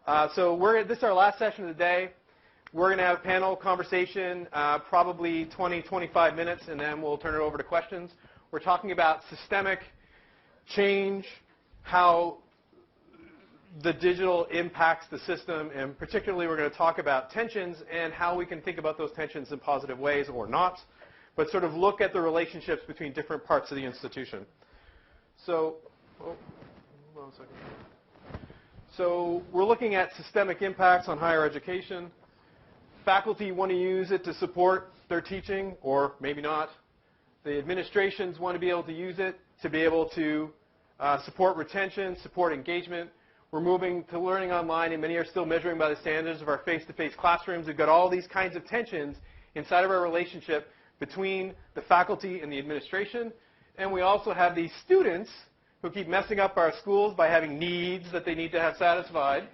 This is our last session of the day. We're going to have a panel conversation, probably 20, 25 minutes, and then we'll turn it over to questions. We're talking about systemic change, how the digital impacts the system, and particularly we're going to talk about tensions and how we can think about those tensions in positive ways or not, but sort of look at the relationships between different parts of the institution. So we're looking at systemic impacts on higher education. Faculty want to use it to support their teaching, or maybe not. The administrations want to be able to use it to be able to support retention, support engagement. We're moving to learning online, and many are still measuring by the standards of our face-to-face classrooms. We've got all these kinds of tensions inside of our relationship between the faculty and the administration. And we also have these students who keep messing up our schools by having needs that they need to have satisfied.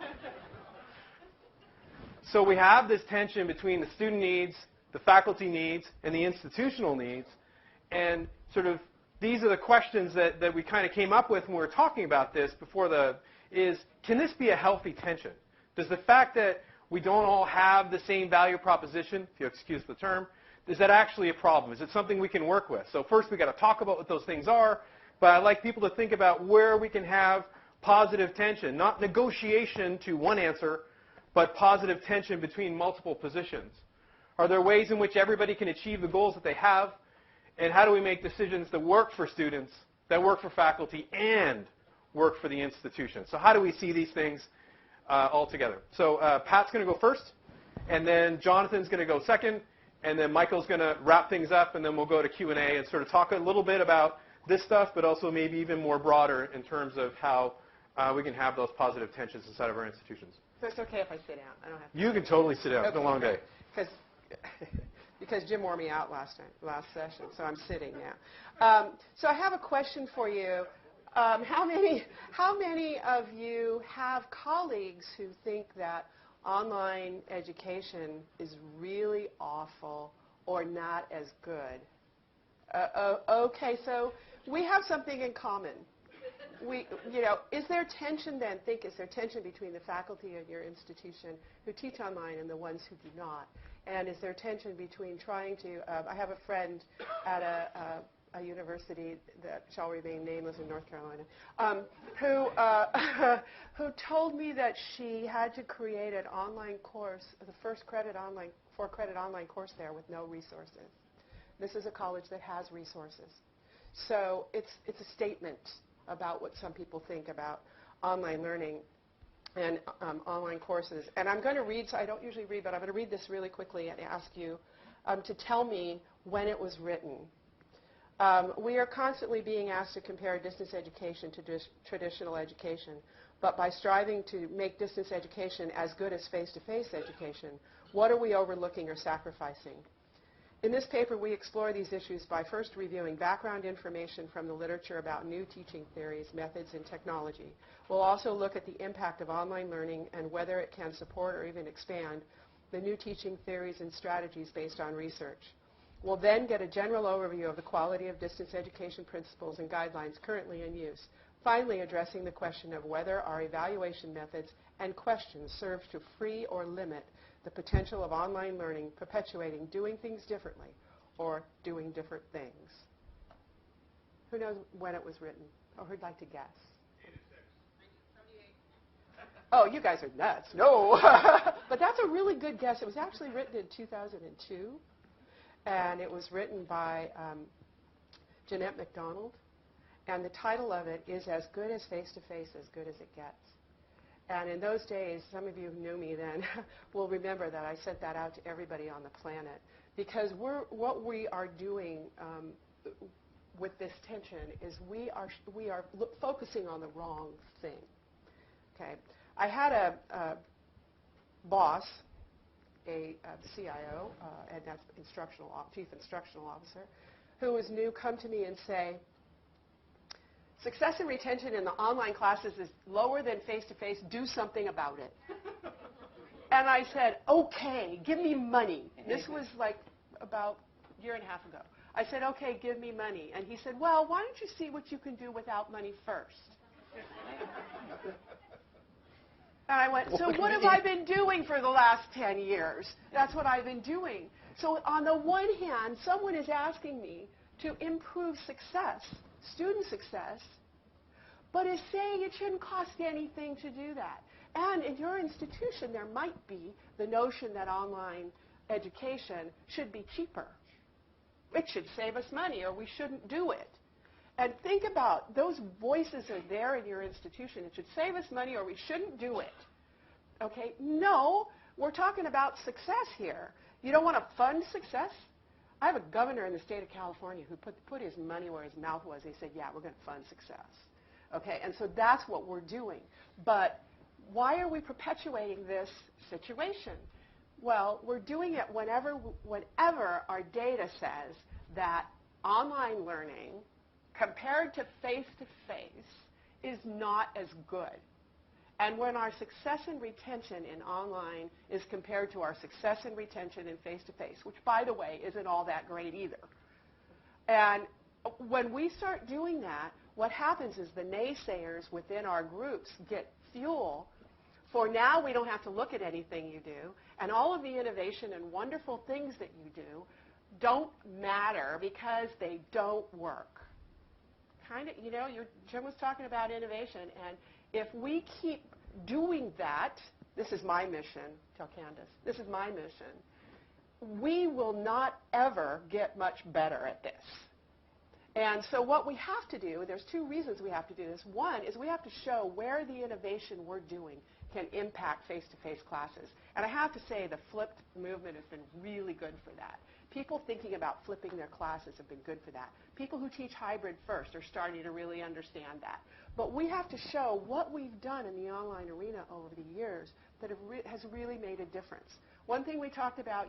So we have this tension between the student needs, the faculty needs, and the institutional needs. And sort of these are the questions that we kind of came up with when we were talking about this can this be a healthy tension? Does the fact that we don't all have the same value proposition, if you excuse the term, is that actually a problem? Is it something we can work with? So first we've got to talk about what those things are, but I'd like people to think about where we can have positive tension, not negotiation to one answer, but positive tension between multiple positions. Are there ways in which everybody can achieve the goals that they have? And how do we make decisions that work for students, that work for faculty, and work for the institution? So how do we see these things all together? So Pat's going to go first, and then Jonathan's going to go second, and then Michael's going to wrap things up, and then we'll go to Q&A and sort of talk a little bit about this stuff, but also maybe even more broader in terms of how we can have those positive tensions inside of our institutions. So it's okay if I sit down. I don't have to. You can totally sit down. Okay. It's been a long day. Because Jim wore me out last session, so I'm sitting now. So I have a question for you. How many of you have colleagues who think that online education is really awful or not as good? Okay, so we have something in common. Is there tension then? Is there tension between the faculty of your institution who teach online and the ones who do not? And is there tension between trying to, I have a friend at a university that shall remain nameless in North Carolina, who told me that she had to create an online course, the first four-credit online course there with no resources. This is a college that has resources. So it's a statement about what some people think about online learning and online courses. And I'm going to read, so I don't usually read, but I'm going to read this really quickly and ask you to tell me when it was written. We are constantly being asked to compare distance education to traditional education, but by striving to make distance education as good as face-to-face education, what are we overlooking or sacrificing? In this paper, we explore these issues by first reviewing background information from the literature about new teaching theories, methods, and technology. We'll also look at the impact of online learning and whether it can support or even expand the new teaching theories and strategies based on research. We'll then get a general overview of the quality of distance education principles and guidelines currently in use, finally addressing the question of whether our evaluation methods and questions serve to free or limit the potential of online learning perpetuating doing things differently or doing different things. Who knows when it was written? Or who'd like to guess? 1978. Oh, you guys are nuts. No. But that's a really good guess. It was actually written in 2002, and it was written by Jeanette MacDonald. And the title of it is As Good as Face-to-Face, As Good as It Gets. And in those days, some of you who knew me then will remember that I sent that out to everybody on the planet. Because what we are doing with this tension is we are focusing on the wrong thing. Okay, I had a boss, a CIO, and that's chief instructional officer, who was new, come to me and say, success and retention in the online classes is lower than face-to-face. Do something about it. And I said, okay, give me money. This was like about a year and a half ago. I said, okay, give me money. And he said, well, why don't you see what you can do without money first? And I went, so what have I been doing for the last 10 years? That's what I've been doing. So on the one hand, someone is asking me to improve success, student success, but is saying it shouldn't cost anything to do that. And in your institution, there might be the notion that online education should be cheaper. It should save us money, or we shouldn't do it. And think about, those voices are there in your institution. It should save us money, or we shouldn't do it. Okay? No, we're talking about success here. You don't want to fund success? I have a governor in the state of California who put his money where his mouth was. He said, yeah, we're going to fund success. Okay? And so that's what we're doing. But why are we perpetuating this situation? Well, we're doing it whenever our data says that online learning compared to face-to-face is not as good. And when our success and retention in online is compared to our success and retention in face-to-face, which, by the way, isn't all that great either. And when we start doing that, what happens is the naysayers within our groups get fuel for now we don't have to look at anything you do, and all of the innovation and wonderful things that you do don't matter because they don't work. Kind of, Jim was talking about innovation, and if we keep doing that, this is my mission, tell Candace, this is my mission, we will not ever get much better at this. And so what we have to do, there's two reasons we have to do this. One is we have to show where the innovation we're doing can impact face-to-face classes. And I have to say the flipped movement has been really good for that. People thinking about flipping their classes have been good for that. People who teach hybrid first are starting to really understand that. But we have to show what we've done in the online arena over the years that has really made a difference. One thing we talked about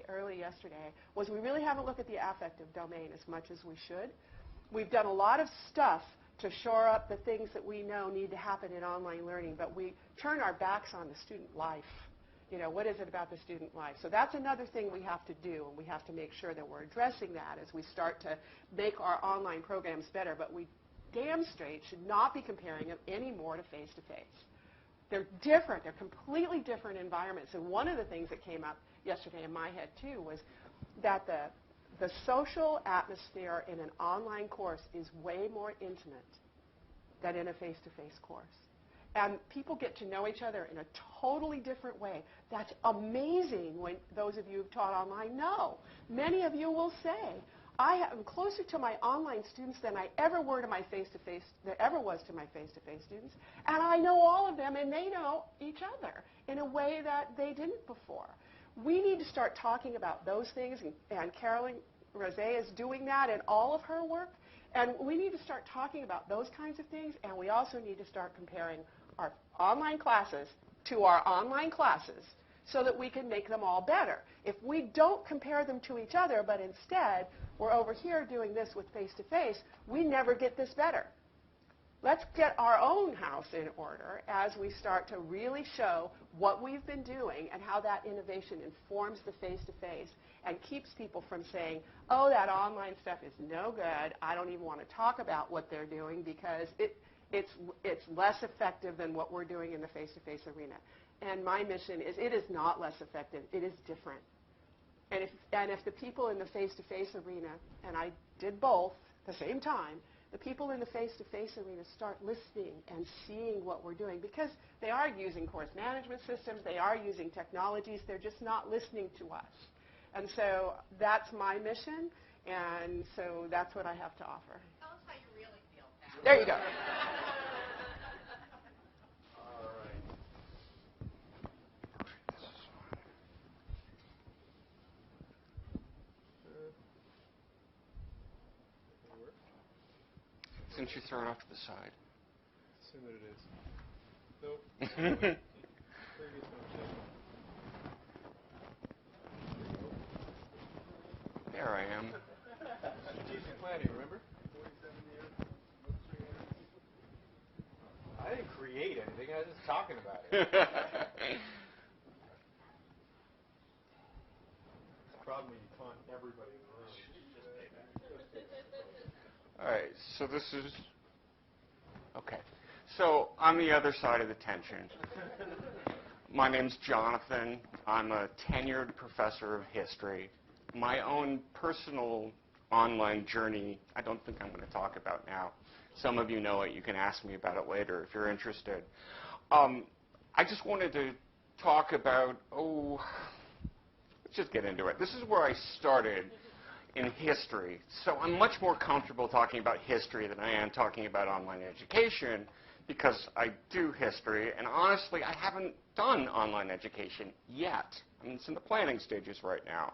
early yesterday, was we really haven't looked at the affective domain as much as we should. We've done a lot of stuff to shore up the things that we know need to happen in online learning, but we turn our backs on the student life. What is it about the student life? So that's another thing we have to do, and we have to make sure that we're addressing that as we start to make our online programs better. But we damn straight should not be comparing them anymore to face-to-face. They're different. They're completely different environments. And one of the things that came up yesterday in my head, too, was that the social atmosphere in an online course is way more intimate than in a face-to-face course. And people get to know each other in a totally different way. That's amazing when those of you who've taught online know. Many of you will say, I am closer to my online students than I ever were to my face-to-face, that ever was to my face-to-face students. And I know all of them, and they know each other in a way that they didn't before. We need to start talking about those things, and Carolyn Rose is doing that in all of her work. And we need to start talking about those kinds of things, and we also need to start comparing our online classes to our online classes so that we can make them all better. If we don't compare them to each other, but instead we're over here doing this with face-to-face, we never get this better. Let's get our own house in order as we start to really show what we've been doing and how that innovation informs the face-to-face and keeps people from saying, oh, that online stuff is no good. I don't even want to talk about what they're doing because it's less effective than what we're doing in the face-to-face arena. And my mission is it is not less effective. It is different. And if the people in the face-to-face arena, and I did both at the same time, the people in the face-to-face arena start listening and seeing what we're doing because they are using course management systems, they are using technologies, they're just not listening to us. And so that's my mission, and so that's what I have to offer. Tell us how you really feel, Pat. There you go. Since you throw it off to the side. Assume that it is. Nope. Previous one. There I am. Strategic planning, remember? 47 years. I didn't create anything. I was just talking about it. It's a problem when you taunt everybody in the room. All right, so this is, okay. So I'm the other side of the tension. My name's Jonathan. I'm a tenured professor of history. My own personal online journey, I don't think I'm going to talk about now. Some of you know it. You can ask me about it later if you're interested. I just wanted to talk about, let's just get into it. This is where I started in history. So I'm much more comfortable talking about history than I am talking about online education because I do history. And honestly, I haven't done online education yet. I mean, it's in the planning stages right now.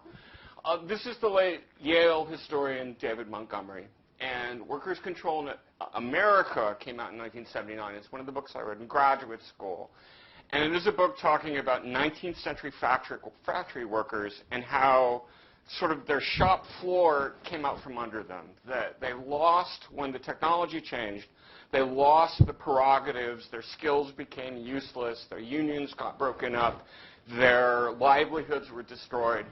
This is the late Yale historian David Montgomery. And Workers' Control in America came out in 1979. It's one of the books I read in graduate school. And it is a book talking about 19th century factory workers and how sort of their shop floor came out from under them. That they lost, when the technology changed, they lost the prerogatives, their skills became useless, their unions got broken up, their livelihoods were destroyed.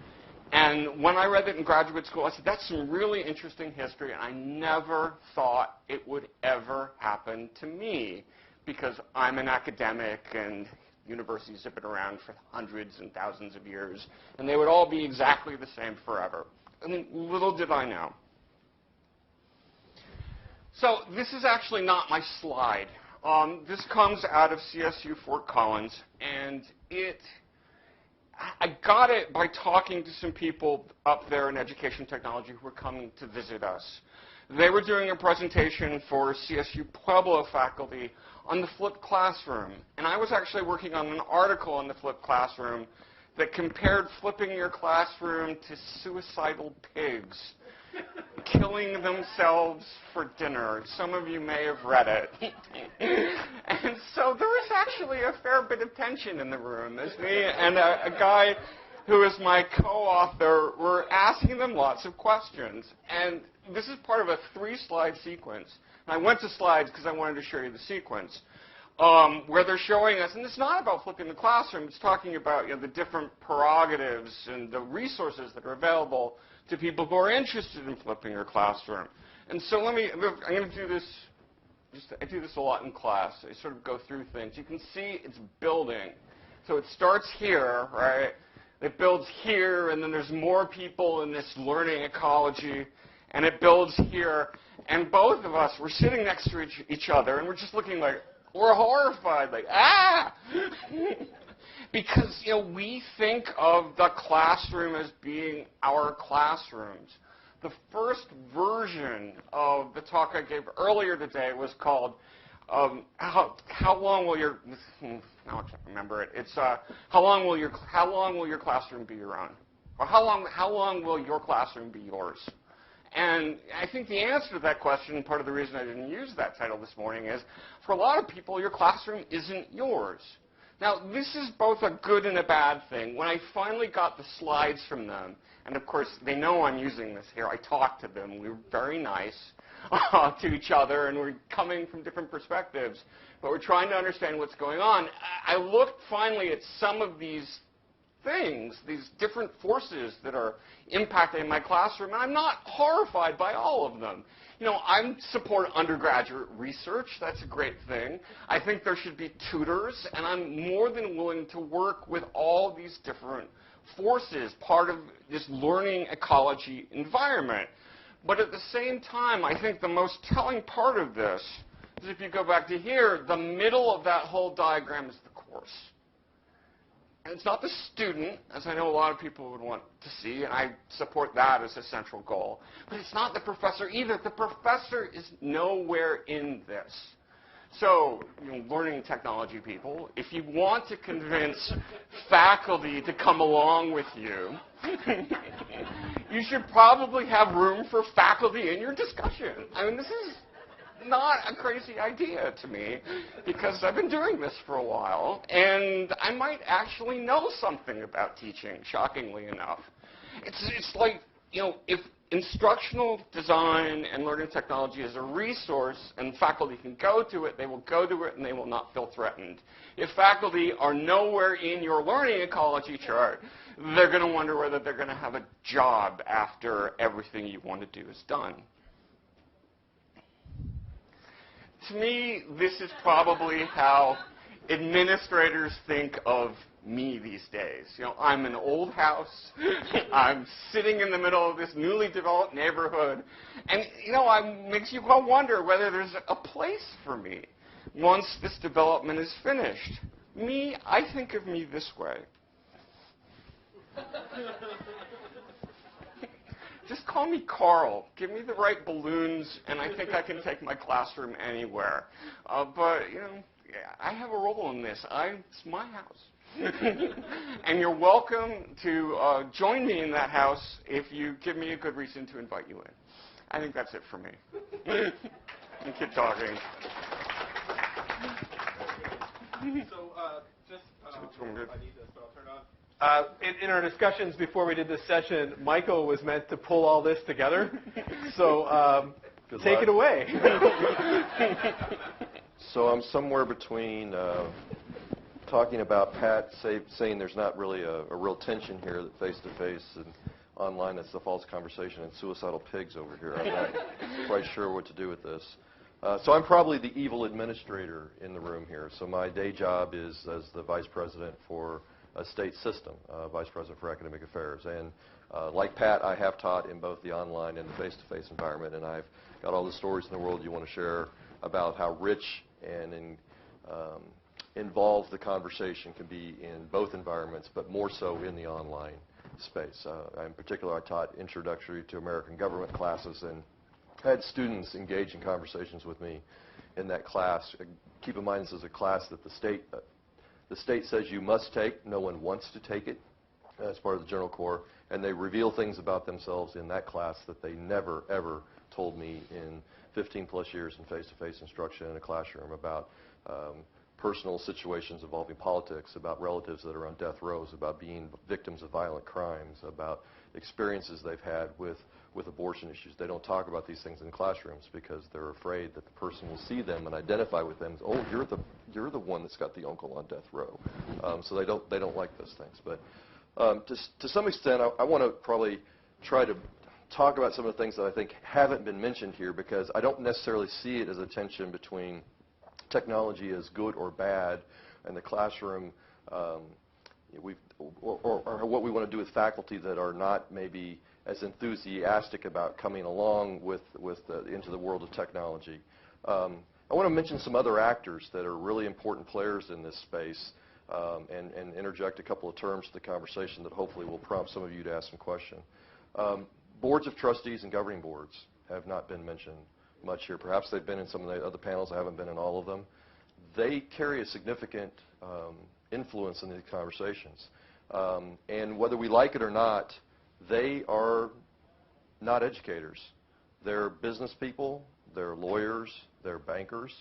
And when I read it in graduate school, I said, that's some really interesting history, and I never thought it would ever happen to me because I'm an academic and universities have been around for hundreds and thousands of years, and they would all be exactly the same forever. I mean, little did I know. So this is actually not my slide. This comes out of CSU Fort Collins, and I got it by talking to some people up there in education technology who were coming to visit us. They were doing a presentation for CSU Pueblo faculty on the flipped classroom. And I was actually working on an article on the flipped classroom that compared flipping your classroom to suicidal pigs killing themselves for dinner. Some of you may have read it. And so there was actually a fair bit of tension in the room as me and a guy who is my co-author were asking them lots of questions. And this is part of a 3-slide sequence. And I went to slides because I wanted to show you the sequence, where they're showing us, and it's not about flipping the classroom, it's talking about the different prerogatives and the resources that are available to people who are interested in flipping your classroom. And so I'm going to do this, I do this a lot in class. I sort of go through things. You can see it's building. So it starts here, right? It builds here, and then there's more people in this learning ecology, and it builds here. And both of us, we're sitting next to each other, and we're just looking like, we're horrified, like, ah! Because, we think of the classroom as being our classrooms. The first version of the talk I gave earlier today was called, how long will your, now I can't remember it. It's, how long will your classroom be your own? Or how long will your classroom be yours? And I think the answer to that question, part of the reason I didn't use that title this morning is, for a lot of people, your classroom isn't yours. Now, this is both a good and a bad thing. When I finally got the slides from them, and of course, they know I'm using this here. I talked to them. We were very nice to each other, and we're coming from different perspectives. But we're trying to understand what's going on. I looked finally at some of these things, these different forces that are impacting my classroom, and I'm not horrified by all of them. I support undergraduate research. That's a great thing. I think there should be tutors, and I'm more than willing to work with all these different forces, part of this learning ecology environment. But at the same time, I think the most telling part of this is if you go back to here, the middle of that whole diagram is the course. And it's not the student, as I know a lot of people would want to see, and I support that as a central goal. But it's not the professor either. The professor is nowhere in this. So, learning technology people, if you want to convince faculty to come along with you, you should probably have room for faculty in your discussion. I mean, this is not a crazy idea to me because I've been doing this for a while, and I might actually know something about teaching, shockingly enough. It's like, if instructional design and learning technology is a resource and faculty can go to it, they will go to it and they will not feel threatened. If faculty are nowhere in your learning ecology chart, they're going to wonder whether they're going to have a job after everything you want to do is done. To me, this is probably how administrators think of me these days. You know, I'm an old house. I'm sitting in the middle of this newly developed neighborhood. And, you know, it makes you wonder whether there's a place for me once this development is finished. I think of me this way. Just call me Carl. Give me the right balloons, and I think I can take my classroom anywhere. But, you know, I have a role in this. It's my house. And you're welcome to join me in that house if you give me a good reason to invite you in. I think that's it for me. You keep talking. So, just, I need this, but I'll turn on. In our discussions before we did this session, Michael was meant to pull all this together. So, take it away. So I'm somewhere between talking about Pat saying there's not really a real tension here, that face-to-face and online, that's the false conversation, and suicidal pigs over here. I'm not quite sure what to do with this. So I'm probably the evil administrator in the room here. So my day job is as the vice president for a state system, vice president for academic affairs. And like Pat, I have taught in both the online and the face-to-face environment, and I've got all the stories in the world you want to share about how rich and involved the conversation can be in both environments, but more so in the online space. In particular, I taught introductory to American government classes and had students engage in conversations with me in that class. Keep in mind, this is a class that the state says you must take. No one wants to take it as part of the General Corps, and they reveal things about themselves in that class that they never, ever told me in 15-plus years in face-to-face instruction in a classroom, about personal situations involving politics, about relatives that are on death rows, about being victims of violent crimes, about experiences they've had with abortion issues. They don't talk about these things in classrooms because they're afraid that the person will see them and identify with them as, oh, you're the one that's got the uncle on death row. So they don't like those things. But to some extent, I want to probably try to talk about some of the things that I think haven't been mentioned here, because I don't necessarily see it as a tension between technology as good or bad and the classroom, or what we want to do with faculty that are not maybe as enthusiastic about coming along into the world of technology. I want to mention some other actors that are really important players in this space, and interject a couple of terms to the conversation that hopefully will prompt some of you to ask some questions. Boards of trustees and governing boards have not been mentioned much here. Perhaps they've been in some of the other panels. I haven't been in all of them. They carry a significant influence in these conversations. And whether we like it or not, they are not educators. They're business people, they're lawyers, they're bankers,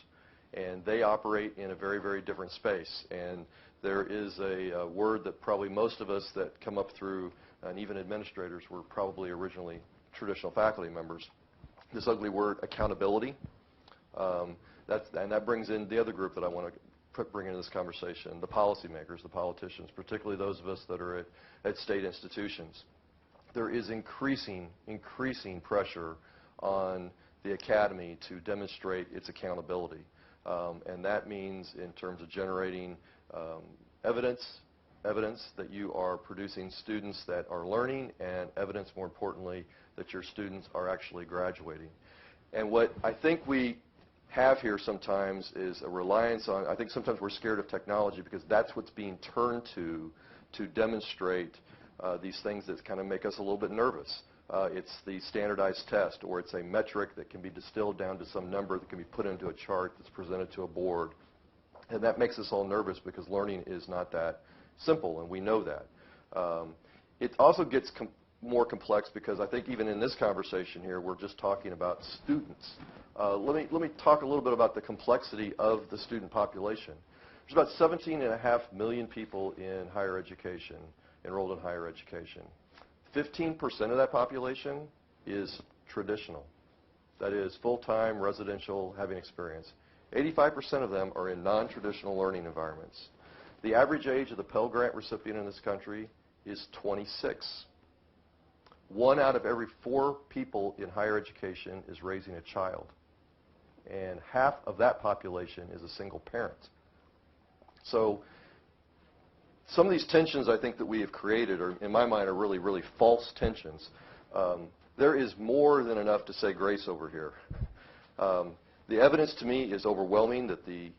and they operate in a very, very different space. And there is a word that probably most of us that come up through, and even administrators were probably originally traditional faculty members, this ugly word, accountability. And that brings in the other group that I want to bring into this conversation, the policymakers, the politicians, particularly those of us that are at state institutions. There is increasing pressure on the academy to demonstrate its accountability. And that means in terms of generating evidence that you are producing students that are learning, and evidence, more importantly, that your students are actually graduating. And what I think we have here sometimes is a reliance on, I think sometimes we're scared of technology because that's what's being turned to demonstrate these things that kind of make us a little bit nervous. It's the standardized test, or it's a metric that can be distilled down to some number that can be put into a chart that's presented to a board. And that makes us all nervous because learning is not that simple, and we know that. It also gets more complex because I think even in this conversation here, we're just talking about students. Let me talk a little bit about the complexity of the student population. There's about 17.5 million people in higher education, enrolled in higher education. 15% of that population is traditional. That is full-time, residential, having experience. 85% of them are in non-traditional learning environments. The average age of the Pell Grant recipient in this country is 26. 1 out of every 4 people in higher education is raising a child. and half of that population is a single parent. So some of these tensions I think that we have created are, in my mind, are really, really false tensions. There is more than enough to say grace over here. The evidence to me is overwhelming that the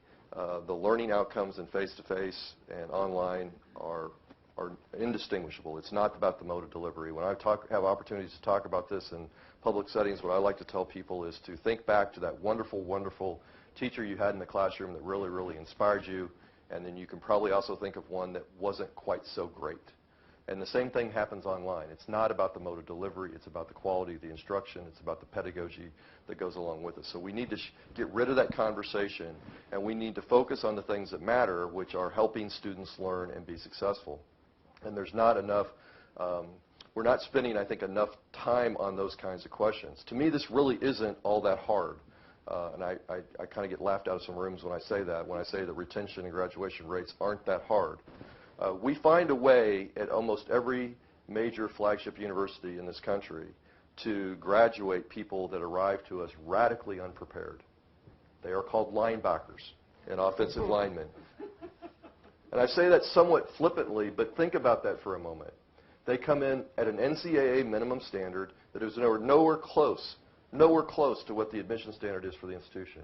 learning outcomes in face-to-face and online are indistinguishable. It's not about the mode of delivery. When I have opportunities to talk about this in public settings, what I like to tell people is to think back to that wonderful, wonderful teacher you had in the classroom that really, really inspired you, and then you can probably also think of one that wasn't quite so great. And the same thing happens online. It's not about the mode of delivery. It's about the quality of the instruction. It's about the pedagogy that goes along with it. So we need to get rid of that conversation, and we need to focus on the things that matter, which are helping students learn and be successful. And there's not enough, we're not spending, I think, enough time on those kinds of questions. To me, this really isn't all that hard. And I kind of get laughed out of some rooms when I say that, when I say that retention and graduation rates aren't that hard. We find a way at almost every major flagship university in this country to graduate people that arrive to us radically unprepared. They are called linebackers and offensive linemen. And I say that somewhat flippantly, but think about that for a moment. They come in at an NCAA minimum standard that is nowhere close to what the admission standard is for the institution.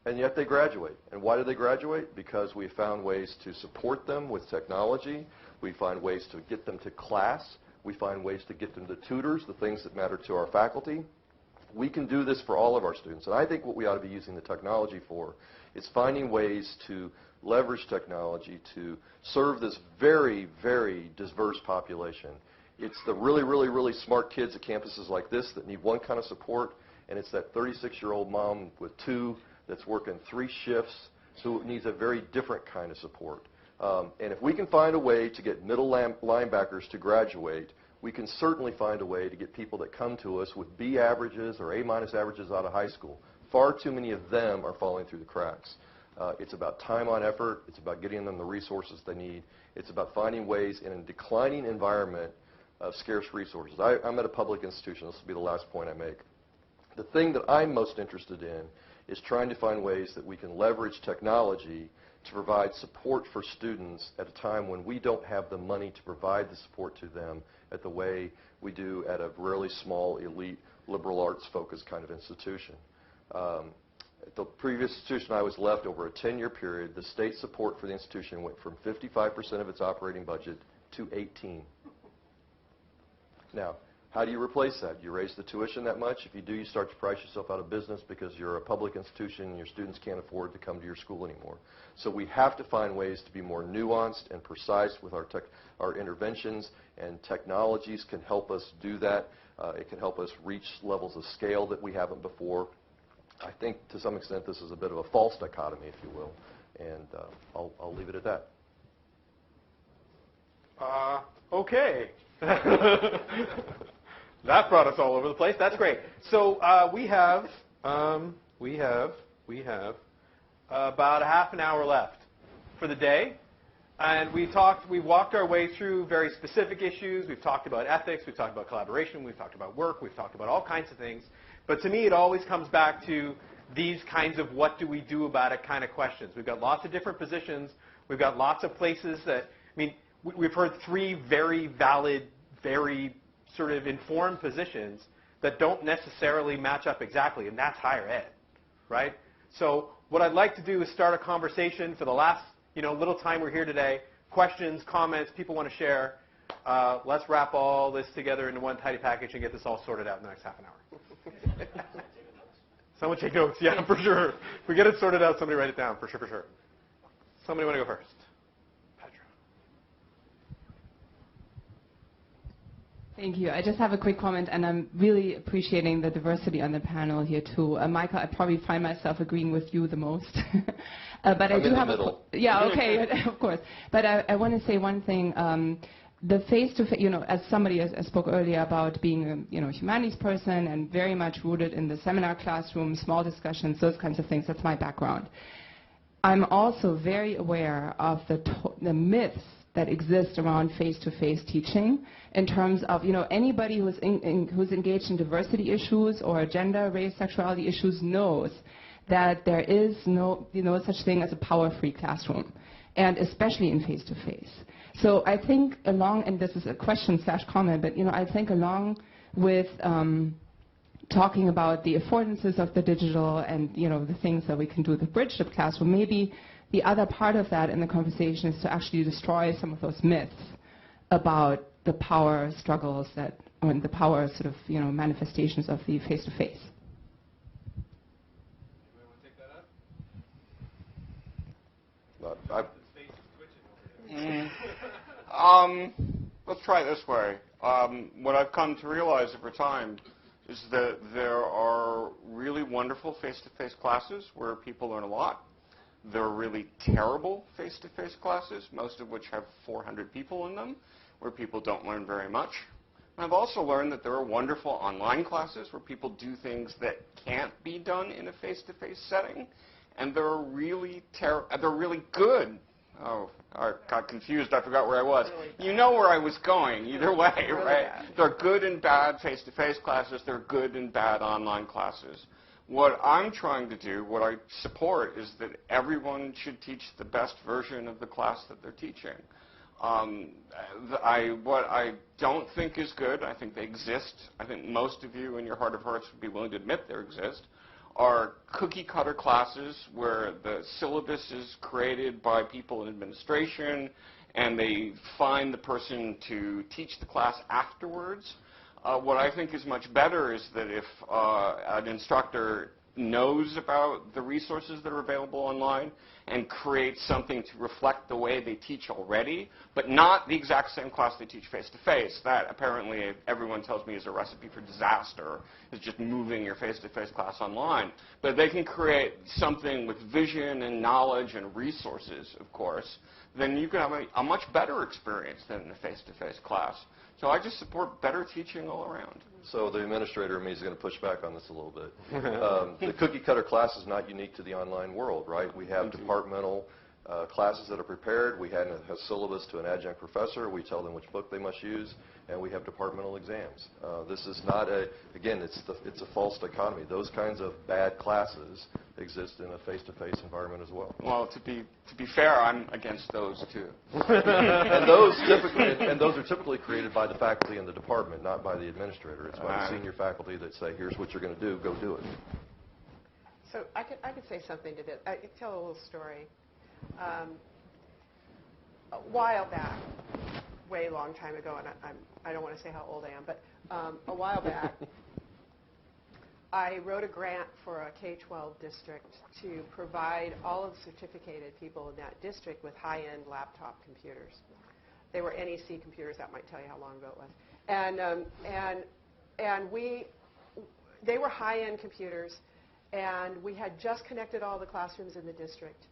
And yet they graduate. And why do they graduate? Because we found ways to support them with technology. We find ways to get them to class. We find ways to get them to tutors, the things that matter to our faculty. We can do this for all of our students. And I think what we ought to be using the technology for is finding ways to leverage technology to serve this very, very diverse population. It's the really, really, really smart kids at campuses like this that need one kind of support, and it's that 36-year-old mom with two that's working 3 shifts who needs a very different kind of support. And if we can find a way to get middle linebackers to graduate, we can certainly find a way to get people that come to us with B averages or A-minus averages out of high school. Far too many of them are falling through the cracks. It's about time on effort. It's about getting them the resources they need. It's about finding ways in a declining environment of scarce resources. I'm at a public institution. This will be the last point I make. The thing that I'm most interested in is trying to find ways that we can leverage technology to provide support for students at a time when we don't have the money to provide the support to them at the way we do at a really small, elite, liberal arts focused kind of institution. At the previous institution I was left over a 10-year period, the state support for the institution went from 55% of its operating budget to 18%. Now, how do you replace that? Do you raise the tuition that much? If you do, you start to price yourself out of business because you're a public institution and your students can't afford to come to your school anymore. So we have to find ways to be more nuanced and precise with our interventions, and technologies can help us do that. It can help us reach levels of scale that we haven't before. I think to some extent this is a bit of a false dichotomy, if you will, and I'll leave it at that. Okay. That brought us all over the place. That's great. So we have about a half an hour left for the day, and we walked our way through very specific issues. We've talked about ethics. We've talked about collaboration. We've talked about work. We've talked about all kinds of things. But to me, it always comes back to these kinds of what do we do about it kind of questions. We've got lots of different positions. We've got lots of places that, I mean, we've heard 3 very valid, very sort of informed positions that don't necessarily match up exactly, and that's higher ed, right? So what I'd like to do is start a conversation for the last, little time we're here today. Questions, comments, people want to share. Let's wrap all this together into one tidy package and get this all sorted out in the next half an hour. Someone take notes, yeah, for sure. If we get it sorted out, somebody write it down, for sure, for sure. Somebody want to go first? Thank you. I just have a quick comment, and I'm really appreciating the diversity on the panel here too. Michael, I probably find myself agreeing with you the most. But I do have yeah, okay, of course. But I want to say one thing. The face-to-face, as somebody spoke earlier about being a humanities person and very much rooted in the seminar classroom, small discussions, those kinds of things. That's my background. I'm also very aware of the myths that exist around face-to-face teaching in terms of, anybody who's engaged in diversity issues or gender, race, sexuality issues knows that there is no such thing as a power-free classroom, and especially in face-to-face. So I think along, and this is a question/comment, but I think along with talking about the affordances of the digital and the things that we can do with the bridge the classroom, maybe the other part of that in the conversation is to actually destroy some of those myths about the power struggles or the power sort of manifestations of the face-to-face. Anybody want to take that up? Let's try it this way. What I've come to realize over time is that there are really wonderful face-to-face classes where people learn a lot. There are really terrible face-to-face classes, most of which have 400 people in them, where people don't learn very much. And I've also learned that there are wonderful online classes where people do things that can't be done in a face-to-face setting, and they're really good. Oh, I got confused. I forgot where I was. You know where I was going either way, right? There are good and bad face-to-face classes. There are good and bad online classes. What I'm trying to do, what I support, is that everyone should teach the best version of the class that they're teaching. What I don't think is good, I think they exist, I think most of you in your heart of hearts would be willing to admit they exist, are cookie-cutter classes where the syllabus is created by people in administration and they find the person to teach the class afterwards. What I think is much better is that if an instructor knows about the resources that are available online and creates something to reflect the way they teach already, but not the exact same class they teach face-to-face. That apparently everyone tells me is a recipe for disaster, is just moving your face-to-face class online. But they can create something with vision and knowledge and resources, of course, then you can have a much better experience than in a face-to-face class. So I just support better teaching all around. So the administrator in me is going to push back on this a little bit. The cookie-cutter class is not unique to the online world, right? We have departmental classes that are prepared. We have a syllabus to an adjunct professor. We tell them which book they must use, and we have departmental exams. This is not again, it's a false dichotomy. Those kinds of bad classes exist in a face-to-face environment as well. Well, to be fair, I'm against those too. and those are typically created by the faculty in the department, not by the administrator. It's by the senior faculty that say, here's what you're going to do, go do it. So I could say something to this. I could tell a little story. A while back, way long time ago, and I don't want to say how old I am, but a while back, I wrote a grant for a K-12 district to provide all of the certificated people in that district with high-end laptop computers. They were NEC computers. That might tell you how long ago it was. And they were high-end computers, and we had just connected all the classrooms in the district.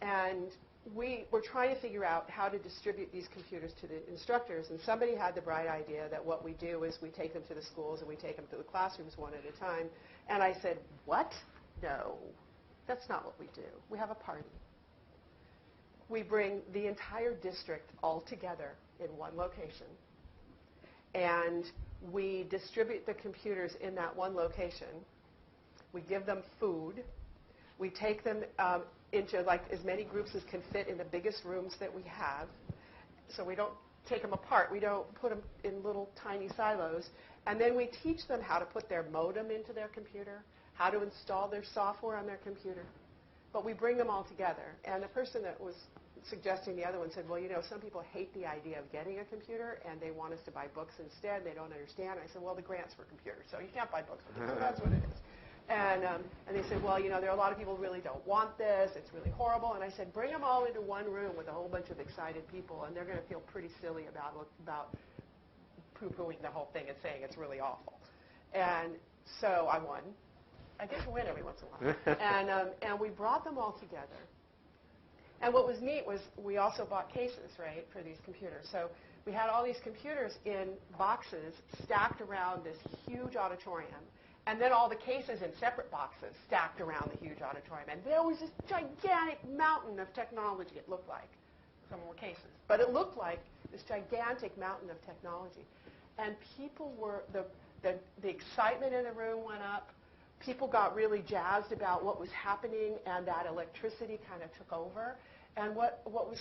And we were trying to figure out how to distribute these computers to the instructors. And somebody had the bright idea that what we do is we take them to the schools and we take them to the classrooms one at a time. And I said, what? No, that's not what we do. We have a party. We bring the entire district all together in one location. And we distribute the computers in that one location. We give them food. We take them into like as many groups as can fit in the biggest rooms that we have. So we don't take them apart. We don't put them in little tiny silos. And then we teach them how to put their modem into their computer, how to install their software on their computer. But we bring them all together. And the person that was suggesting the other one said, well, some people hate the idea of getting a computer and they want us to buy books instead. They don't understand. I said, well, the grant's for computers, so you can't buy books with it. So that's what it is. And they said, well, there are a lot of people who really don't want this. It's really horrible. And I said, bring them all into one room with a whole bunch of excited people, and they're going to feel pretty silly about poo-pooing the whole thing and saying it's really awful. And so I won. I get to win every once in a while. And we brought them all together. And what was neat was we also bought cases, right, for these computers. So we had all these computers in boxes stacked around this huge auditorium. And then all the cases in separate boxes stacked around the huge auditorium. And there was this gigantic mountain of technology, it looked like. Some were cases. But it looked like this gigantic mountain of technology. And people were, the excitement in the room went up. people got really jazzed about what was happening, and that electricity kind of took over. And what was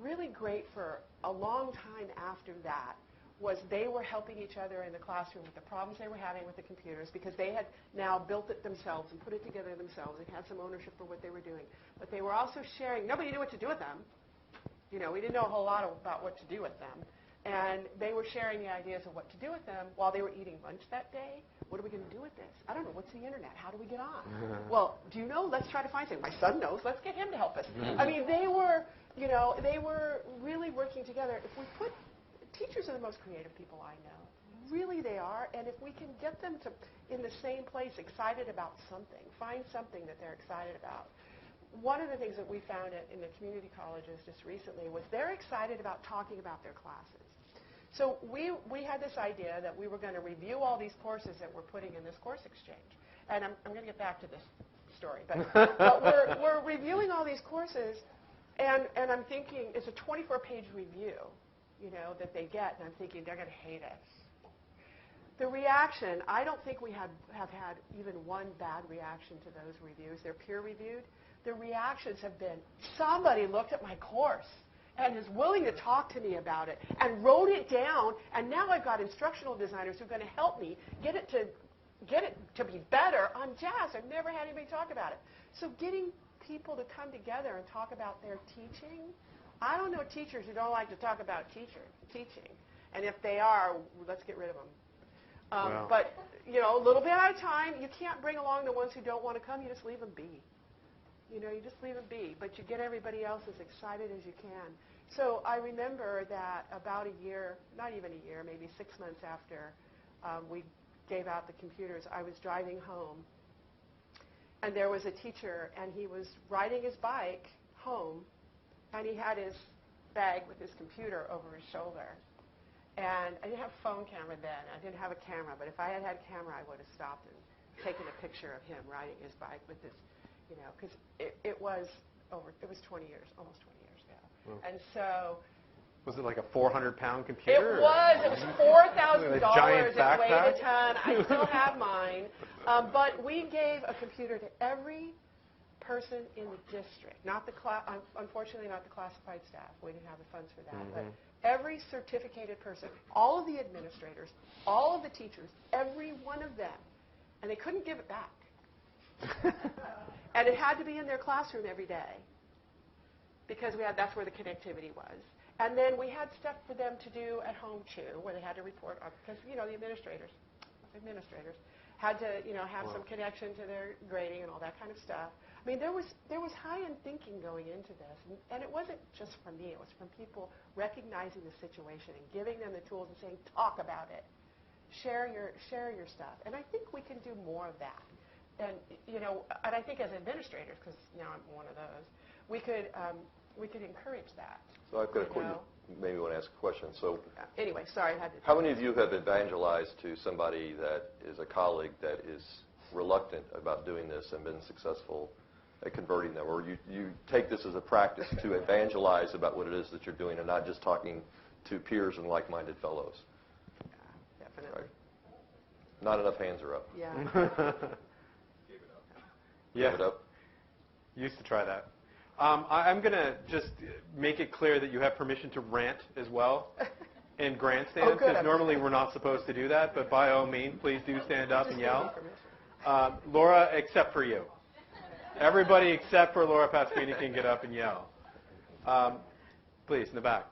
really great for a long time after that was they were helping each other in the classroom with the problems they were having with the computers, because they had now built it themselves and put it together themselves and had some ownership for what they were doing. But they were also sharing. Nobody knew what to do with them. You know, we didn't know a whole lot about what to do with them. And they were sharing the ideas of what to do with them while they were eating lunch that day. What are we going to do with this? I don't know. What's the internet? How do we get on? Well, do you know? Let's try to find something. My son knows. Let's get him to help us. I mean, they were really working together. If we put teachers are the most creative people I know. Really, they are. And if we can get them to in the same place, excited about something, find something that they're excited about. One of the things that we found in the community colleges just recently was they're excited about talking about their classes. So we had this idea that we were going to review all these courses that we're putting in this course exchange. And I'm going to get back to this story. But we're reviewing all these courses, and I'm thinking it's a 24-page review, you know, that they get. And I'm thinking they're going to hate us. The reaction, I don't think we have had even one bad reaction to those reviews. They're peer-reviewed. The reactions have been, somebody looked at my course and is willing to talk to me about it and wrote it down, and now I've got instructional designers who are going to help me get it to be better. I'm jazzed. I've never had anybody talk about it. So getting people to come together and talk about their teaching, I don't know teachers who don't like to talk about teaching. And if they are, let's get rid of them. Wow. But, you know, a little bit at a time. You can't bring along the ones who don't want to come. You just leave them be. You know, you just leave them be. But you get everybody else as excited as you can. So I remember that about a year, not even a year, maybe 6 months after we gave out the computers, I was driving home. And there was a teacher, and he was riding his bike home, and he had his bag with his computer over his shoulder. And I didn't have a phone camera then. I didn't have a camera. But if I had had a camera, I would have stopped and taken a picture of him riding his bike with this, you know, because it was 20 years, almost 20 years ago. Wow. And so... Was it like a 400-pound computer? It was $4,000. Giant It weighed backpack? a ton. I still have mine. But we gave a computer to every person in the district. Unfortunately, not the classified staff. We didn't have the funds for that. But every certificated person, all of the administrators, all of the teachers, every one of them. And they couldn't give it back. And it had to be in their classroom every day, because that's where the connectivity was. And then we had stuff for them to do at home too, where they had to report on, because, you know, the administrators had to, you know, have some connection to their grading and all that kind of stuff. I mean, there was high-end thinking going into this, and it wasn't just from me. It was from people recognizing the situation and giving them the tools and saying, talk about it, share your stuff. And I think we can do more of that. And, you know, and I think as administrators, because now I'm one of those, we could encourage that. So I've got maybe want to ask a question. So anyway, sorry, I had to. How many of you have evangelized to somebody that is a colleague that is reluctant about doing this and been successful at converting them? Or you take this as a practice to evangelize about what it is that you're doing and not just talking to peers and like-minded fellows? Yeah, definitely. Right. Not enough hands are up. Yeah. Yeah. Give it up. Used to try that. I'm going to just make it clear that you have permission to rant as well in grandstands, because normally we're not supposed to do that, but by all means, please do stand up and yell. Laura, except for you. Everybody except for Laura Pasquini can get up and yell. Please, in the back.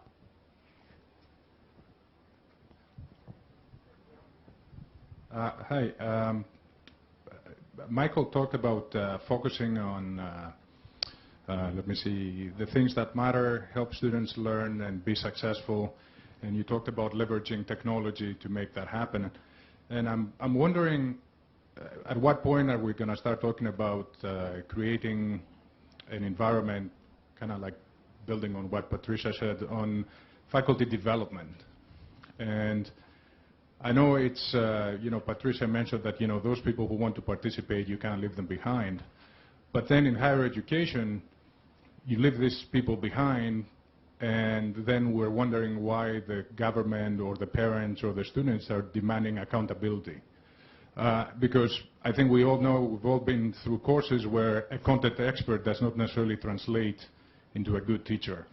Hi. Michael talked about focusing on the things that matter, help students learn and be successful, and you talked about leveraging technology to make that happen. And I'm wondering, at what point are we going to start talking about creating an environment, kind of like building on what Patricia said, on faculty development? And I know it's, Patricia mentioned that, those people who want to participate, you can't leave them behind. But then in higher education, you leave these people behind, and then we're wondering why the government or the parents or the students are demanding accountability. Because I think we all know, we've all been through courses where a content expert does not necessarily translate into a good teacher.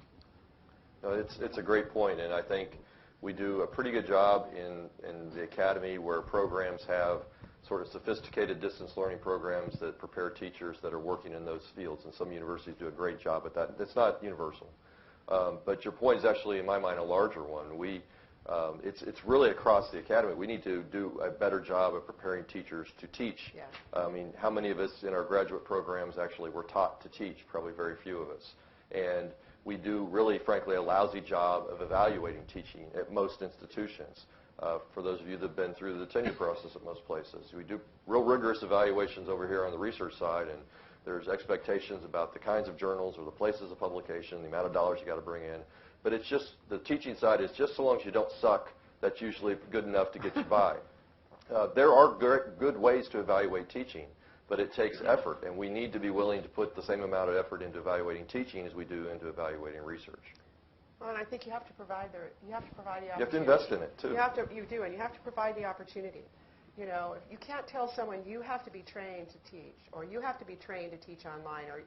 No, it's a great point, and I think we do a pretty good job in the academy where programs have sort of sophisticated distance learning programs that prepare teachers that are working in those fields, and some universities do a great job at that. It's not universal. But your point is actually, in my mind, a larger one. It's really across the academy. We need to do a better job of preparing teachers to teach. Yeah. I mean, how many of us in our graduate programs actually were taught to teach? Probably very few of us. And we do really, frankly, a lousy job of evaluating teaching at most institutions. For those of you that have been through the tenure process at most places, we do real rigorous evaluations over here on the research side, and there's expectations about the kinds of journals or the places of publication, the amount of dollars you got to bring in. But it's just, the teaching side is just so long as you don't suck, that's usually good enough to get you by. There are good ways to evaluate teaching, but it takes effort, and we need to be willing to put the same amount of effort into evaluating teaching as we do into evaluating research. Well, and I think you have to provide the opportunity. You have to invest in it, too. You do, and you have to provide the opportunity. You know, you can't tell someone you have to be trained to teach, or you have to be trained to teach online, or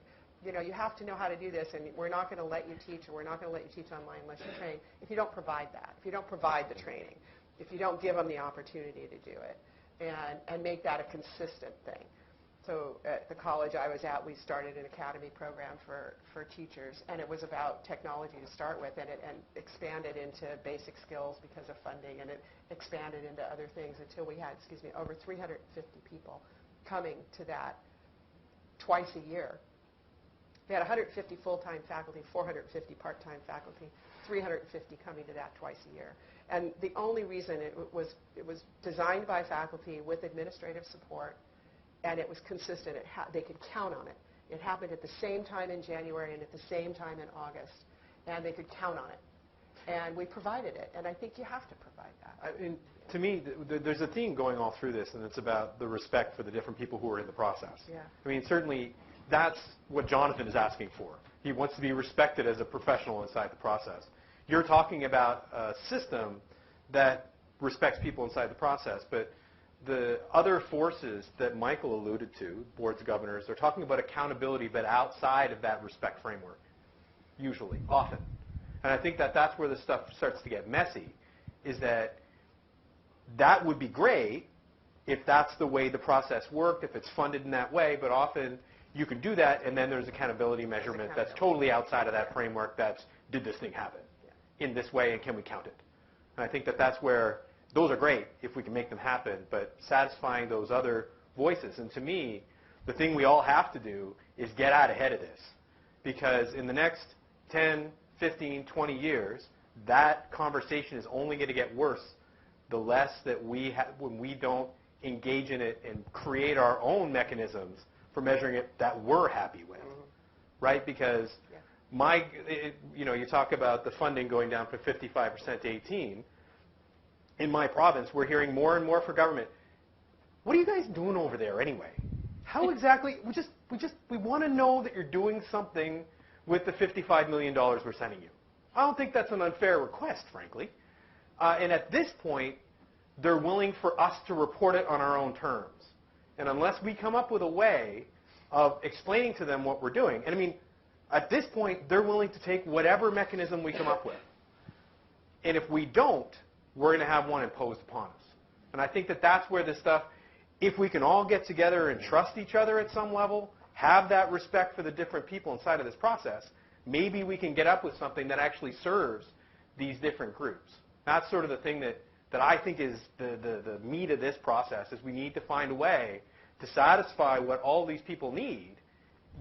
you know, you have to know how to do this, and we're not going to let you teach, or we're not going to let you teach online unless you train. If you don't provide that, if you don't provide the training, if you don't give them the opportunity to do it, and make that a consistent thing. So at the college I was at, we started an academy program for teachers, and it was about technology to start with, and it expanded into basic skills because of funding, and it expanded into other things until we had, over 350 people coming to that twice a year. We had 150 full-time faculty, 450 part-time faculty, 350 coming to that twice a year. And the only reason it was designed by faculty with administrative support, and it was consistent. They could count on it. It happened at the same time in January and at the same time in August, and they could count on it. And we provided it, and I think you have to provide that. I mean, to me, there's a theme going all through this, and it's about the respect for the different people who are in the process. Yeah. I mean, certainly that's what Jonathan is asking for. He wants to be respected as a professional inside the process. You're talking about a system that respects people inside the process, but the other forces that Michael alluded to, boards of governors, they're talking about accountability, but outside of that respect framework, usually, often. And I think that that's where this stuff starts to get messy, is that would be great if that's the way the process worked, if it's funded in that way, but often you can do that, and then there's accountability measurement that's totally outside of that framework. That's, did this thing happen in this way, and can we count it? And I think that that's where, those are great if we can make them happen, but satisfying those other voices. And to me, the thing we all have to do is get out ahead of this, because in the next 10, 15, 20 years, that conversation is only going to get worse the less that when we don't engage in it and create our own mechanisms for measuring it that we're happy with, right? Because you talk about the funding going down from 55% to 18%. In my province, we're hearing more and more for government. What are you guys doing over there anyway? How exactly? We want to know that you're doing something with the $55 million we're sending you. I don't think that's an unfair request, frankly. And at this point, they're willing for us to report it on our own terms. And unless we come up with a way of explaining to them what we're doing, and I mean, at this point, they're willing to take whatever mechanism we come up with. And if we don't, we're going to have one imposed upon us. And I think that that's where this stuff, if we can all get together and trust each other at some level, have that respect for the different people inside of this process, maybe we can get up with something that actually serves these different groups. That's sort of the thing that I think is the meat of this process, is we need to find a way to satisfy what all these people need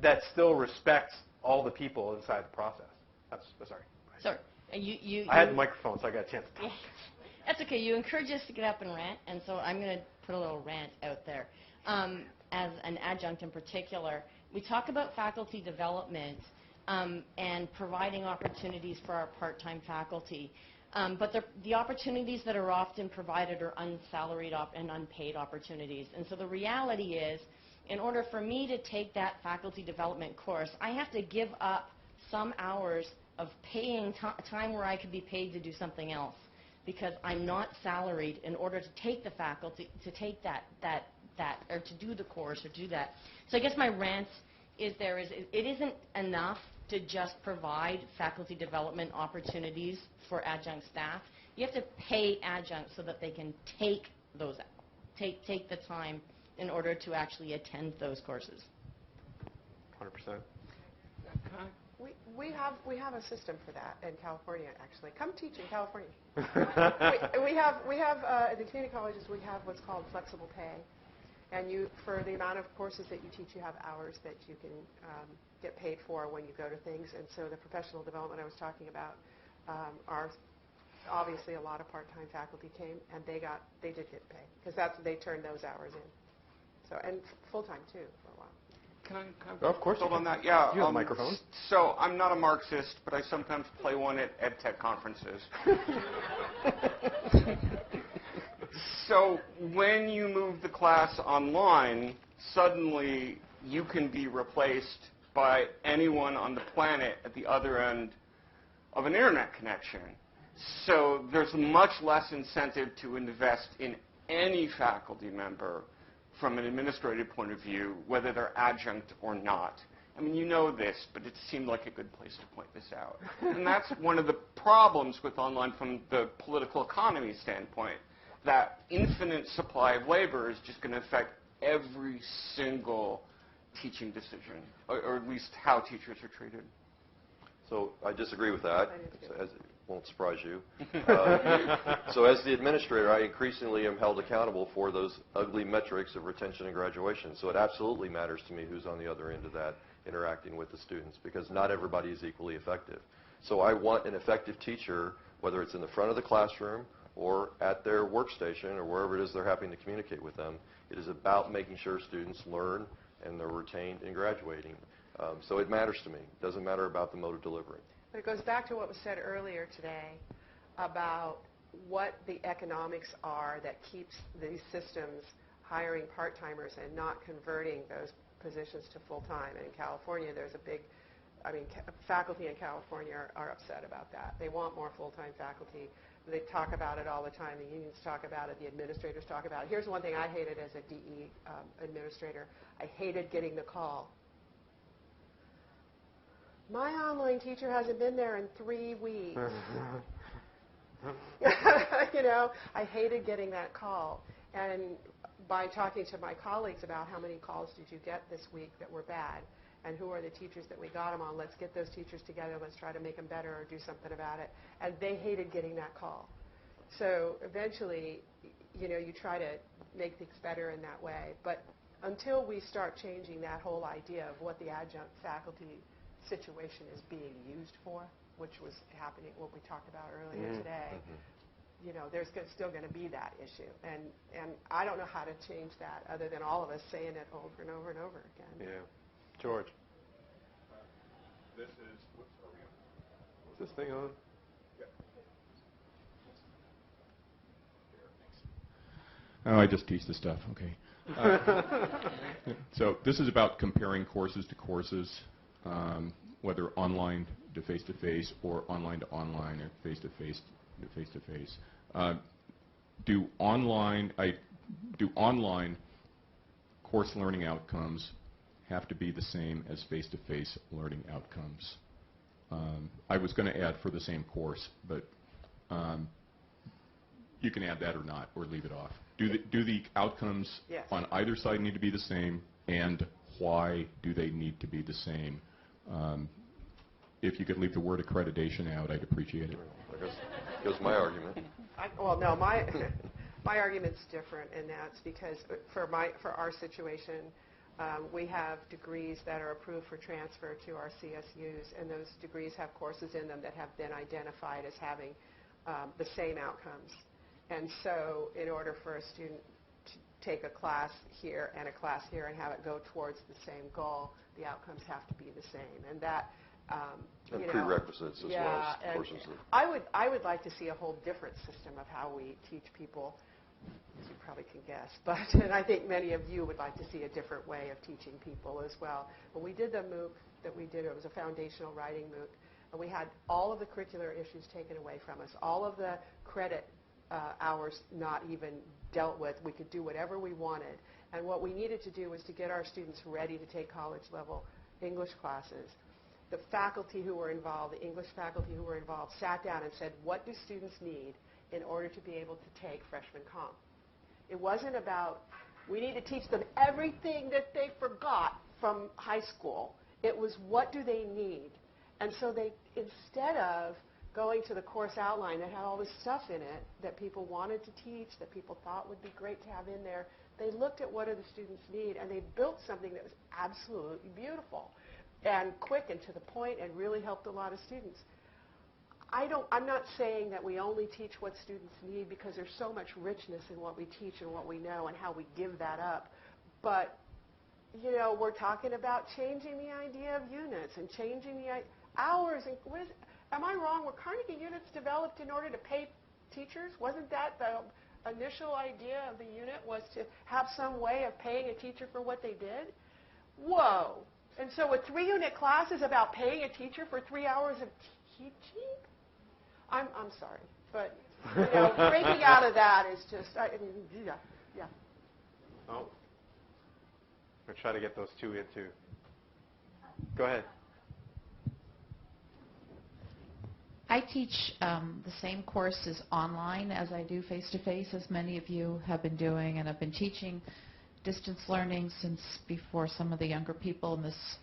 that still respects all the people inside the process. Sorry. Sorry. I had the microphone, so I got a chance to talk. That's okay. You encourage us to get up and rant, and so I'm going to put a little rant out there. As an adjunct in particular, we talk about faculty development and providing opportunities for our part-time faculty. But the opportunities that are often provided are unsalaried and unpaid opportunities. And so the reality is, in order for me to take that faculty development course, I have to give up some hours of paying time where I could be paid to do something else. because I'm not salaried in order to take the faculty, to take that, or to do the course or do that. So I guess my rant is it isn't enough to just provide faculty development opportunities for adjunct staff. You have to pay adjuncts so that they can take the time in order to actually attend those courses. 100%. We have a system for that in California, actually. Come teach in California. we have at the community colleges, we have what's called flexible pay. And for the amount of courses that you teach, you have hours that you can get paid for when you go to things. And so the professional development I was talking about are obviously a lot of part-time faculty came, and they did get paid because they turned those hours in. So and full-time too for a while. Can I of course build on that? Yeah. You have a microphone. So I'm not a Marxist, but I sometimes play one at EdTech conferences. So when you move the class online, suddenly you can be replaced by anyone on the planet at the other end of an internet connection. So there's much less incentive to invest in any faculty member from an administrative point of view, whether they're adjunct or not. I mean, you know this, but it seemed like a good place to point this out. And that's one of the problems with online from the political economy standpoint. That infinite supply of labor is just going to affect every single teaching decision, or at least how teachers are treated. So I disagree with that. It won't surprise you. So as the administrator, I increasingly am held accountable for those ugly metrics of retention and graduation. So it absolutely matters to me who's on the other end of that interacting with the students, because not everybody is equally effective. So I want an effective teacher, whether it's in the front of the classroom or at their workstation or wherever it is they're having to communicate with them. It is about making sure students learn and they're retained and graduating. So it matters to me. It doesn't matter about the mode of delivery. But it goes back to what was said earlier today about what the economics are that keeps these systems hiring part-timers and not converting those positions to full-time. And in California, there's a big, faculty in California are upset about that. They want more full-time faculty. They talk about it all the time. The unions talk about it. The administrators talk about it. Here's one thing I hated as a DE administrator. I hated getting the call. My online teacher hasn't been there in 3 weeks. I hated getting that call. And by talking to my colleagues about how many calls did you get this week that were bad, and who are the teachers that we got them on, let's get those teachers together, let's try to make them better or do something about it. And they hated getting that call. So eventually, you try to make things better in that way. But until we start changing that whole idea of what the adjunct faculty situation is being used for, which was happening, what we talked about earlier today, there's still going to be that issue. And I don't know how to change that other than all of us saying it over and over and over again. Yeah. George. This is, whoops, are we on? Is this thing on? Oh, I just teach the stuff. Okay. So this is about comparing courses to courses, whether online to face-to-face or online to online or face-to-face to face-to-face. Do online course learning outcomes have to be the same as face-to-face learning outcomes? I was going to add for the same course, but you can add that or not, or leave it off. Do the outcomes on either side need to be the same, and why do they need to be the same? If you could leave the word accreditation out, I'd appreciate it. I guess goes my argument. My argument's different, and that's because for our situation, we have degrees that are approved for transfer to our CSUs, and those degrees have courses in them that have been identified as having the same outcomes. And so in order for a student to take a class here and a class here and have it go towards the same goal, the outcomes have to be the same. And that, and prerequisites as well as courses. I would like to see a whole different system of how we teach people, as you probably can guess. And I think many of you would like to see a different way of teaching people as well. When we did the MOOC that we did, it was a foundational writing MOOC and we had all of the curricular issues taken away from us, all of the credit hours not even dealt with. We could do whatever we wanted. And what we needed to do was to get our students ready to take college-level English classes. The faculty who were involved, the English faculty who were involved, sat down and said, what do students need in order to be able to take freshman comp? It wasn't about, we need to teach them everything that they forgot from high school. It was, what do they need? And so they, instead of going to the course outline that had all this stuff in it that people wanted to teach, that people thought would be great to have in there, they looked at what do the students need, and they built something that was absolutely beautiful and quick and to the point and really helped a lot of students. I'm not saying that we only teach what students need, because there's so much richness in what we teach and what we know and how we give that up. But, you know, we're talking about changing the idea of units and changing the hours. And am I wrong? Were Carnegie units developed in order to pay teachers? Wasn't that the initial idea of the unit, was to have some way of paying a teacher for what they did? Whoa. And so a 3-unit class is about paying a teacher for 3 hours of teaching? I'm sorry, but you know, breaking out of that is just, yeah. Oh. I'm going to try to get those two in, too. Go ahead. I teach the same courses online as I do face-to-face, as many of you have been doing, and I've been teaching distance learning since before some of the younger people in this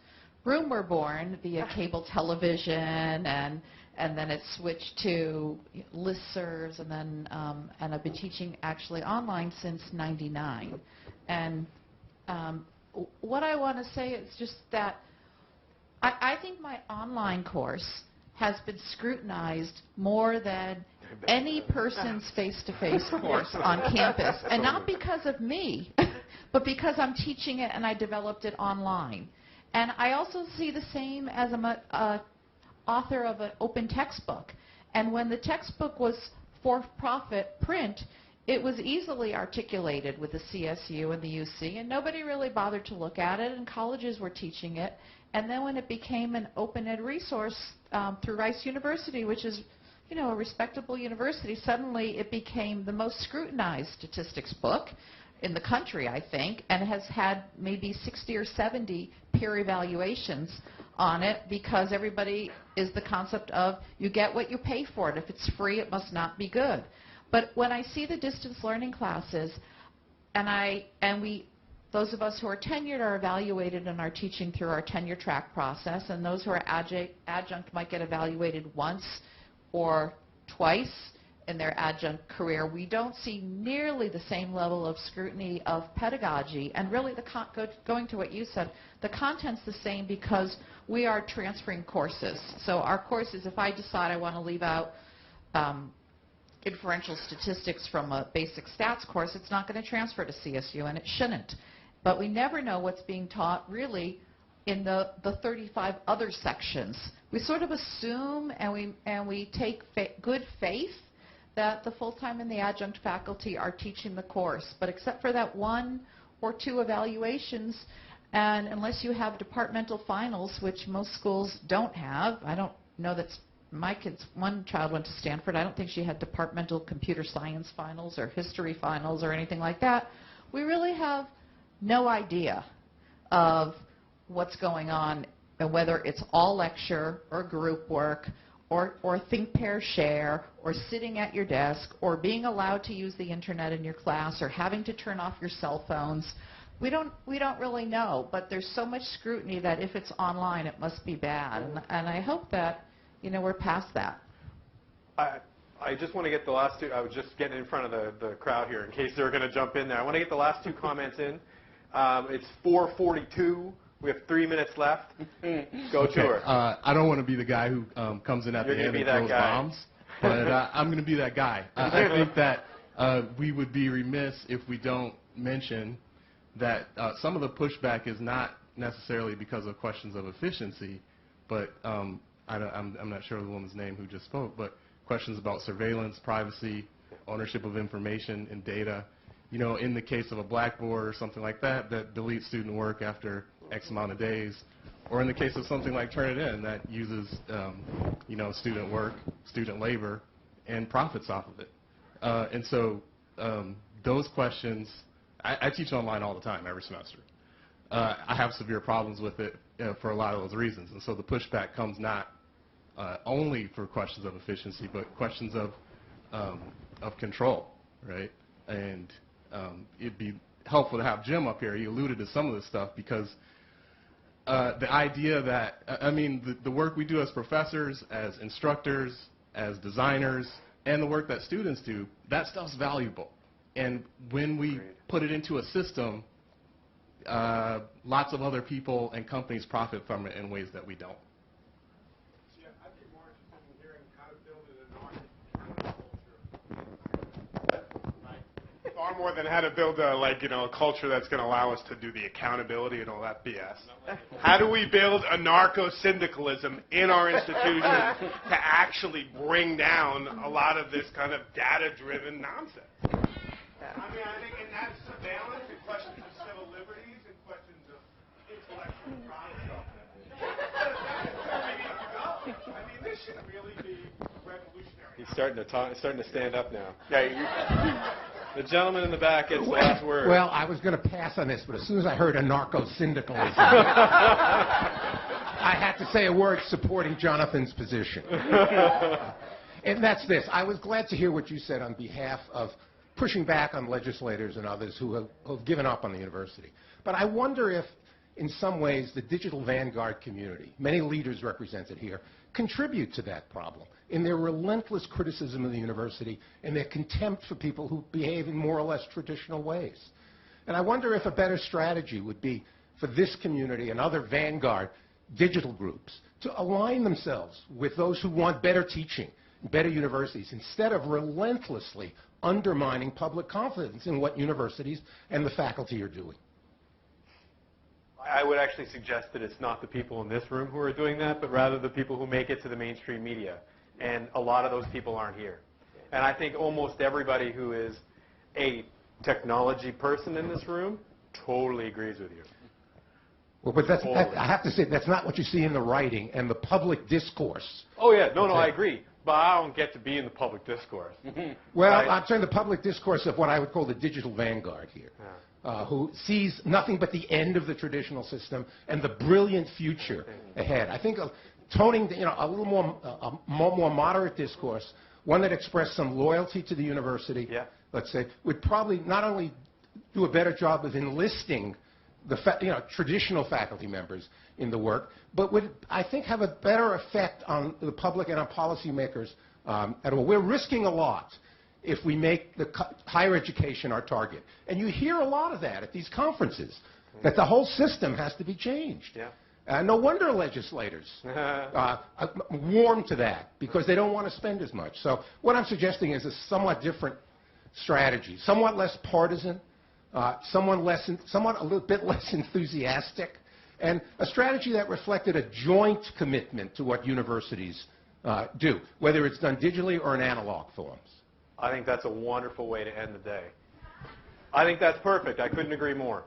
room were born, via cable television, and then it switched to listservs, and then and I've been teaching actually online since '99. And what I want to say is just that I think my online course has been scrutinized more than any person's face-to-face course on campus, and not because of me, but because I'm teaching it and I developed it online. And I also see the same as I'm an author of an open textbook. And when the textbook was for-profit print, it was easily articulated with the CSU and the UC, and nobody really bothered to look at it, and colleges were teaching it. And then when it became an open ed resource through Rice University, which is, you know, a respectable university, suddenly it became the most scrutinized statistics book in the country, I think, and has had maybe 60 or 70 peer evaluations on it, because everybody is the concept of you get what you pay for it. If it's free, it must not be good. But when I see the distance learning classes, those of us who are tenured are evaluated in our teaching through our tenure track process, and those who are adjunct might get evaluated once or twice in their adjunct career. We don't see nearly the same level of scrutiny of pedagogy. And really, going to what you said, the content's the same because we are transferring courses. So our courses, if I decide I want to leave out inferential statistics from a basic stats course, it's not going to transfer to CSU, and it shouldn't. But we never know what's being taught really in the 35 other sections. We sort of assume and we take good faith that the full-time and the adjunct faculty are teaching the course. But except for that 1 or 2 evaluations, and unless you have departmental finals, which most schools don't have, I don't know that my kids, one child went to Stanford, I don't think she had departmental computer science finals or history finals or anything like that. We really have no idea of what's going on, and whether it's all lecture or group work or think, pair, share, or sitting at your desk, or being allowed to use the internet in your class, or having to turn off your cell phones. We don't really know, but there's so much scrutiny that if it's online, it must be bad. And I hope that, you know, we're past that. I just want to get the last two. I was just getting in front of the crowd here in case they're going to jump in there. I want to get the last 2 comments in. It's 4:42. We have 3 minutes left. Go to her. I don't want to be the guy who comes in at the end and throws bombs, but I'm going to be that guy. I think that we would be remiss if we don't mention that some of the pushback is not necessarily because of questions of efficiency, but I'm not sure of the woman's name who just spoke, but questions about surveillance, privacy, ownership of information and data. You know, in the case of a Blackboard or something like that, that deletes student work after X amount of days, Or in the case of something like Turnitin that uses, student work, student labor, and profits off of it. And so those questions, I teach online all the time, every semester. I have severe problems with it for a lot of those reasons. And so the pushback comes not only for questions of efficiency, but questions of control, right? And it'd be helpful to have Jim up here. He alluded to some of this stuff because the idea that, the work we do as professors, as instructors, as designers, and the work that students do, that stuff's valuable. And when we put it into a system, lots of other people and companies profit from it in ways that we don't. Yeah, I'd be more interested in hearing how to build it in our culture. Right? Far more than how to build a culture that's going to allow us to do the accountability and all that BS. How do we build anarcho-syndicalism in our institutions to actually bring down a lot of this kind of data-driven nonsense? I think in that surveillance and questions of civil liberties and questions of intellectual property, this should really be revolutionary. He's starting to stand up now. Yeah, the gentleman in the back gets the last word. Well, I was going to pass on this, but as soon as I heard anarcho-syndicalism, I had to say a word supporting Jonathan's position. And that's this. I was glad to hear what you said on behalf of pushing back on legislators and others who have given up on the university. But I wonder if, in some ways, the digital vanguard community, many leaders represented here, contribute to that problem in their relentless criticism of the university and their contempt for people who behave in more or less traditional ways. And I wonder if a better strategy would be for this community and other vanguard digital groups to align themselves with those who want better teaching, better universities, instead of relentlessly undermining public confidence in what universities and the faculty are doing. I would actually suggest that it's not the people in this room who are doing that, but rather the people who make it to the mainstream media. And a lot of those people aren't here. And I think almost everybody who is a technology person in this room totally agrees with you. Well, but I have to say, that's not what you see in the writing and the public discourse. Oh, yeah. No, I agree. But I don't get to be in the public discourse. Well, right? I'm saying the public discourse of what I would call the digital vanguard here, who sees nothing but the end of the traditional system and the brilliant future ahead. I think toning, a little more moderate discourse, one that expressed some loyalty to the university, let's say, would probably not only do a better job of enlisting the traditional faculty members in the work, but would, I think, have a better effect on the public and on policymakers at all. We're risking a lot if we make the higher education our target. And you hear a lot of that at these conferences, that the whole system has to be changed. No wonder legislators warm to that, because they don't want to spend as much. So what I'm suggesting is a somewhat different strategy, somewhat less partisan, somewhat a little bit less enthusiastic, and a strategy that reflected a joint commitment to what universities do, whether it's done digitally or in analog forms. I think that's a wonderful way to end the day. I think that's perfect. I couldn't agree more.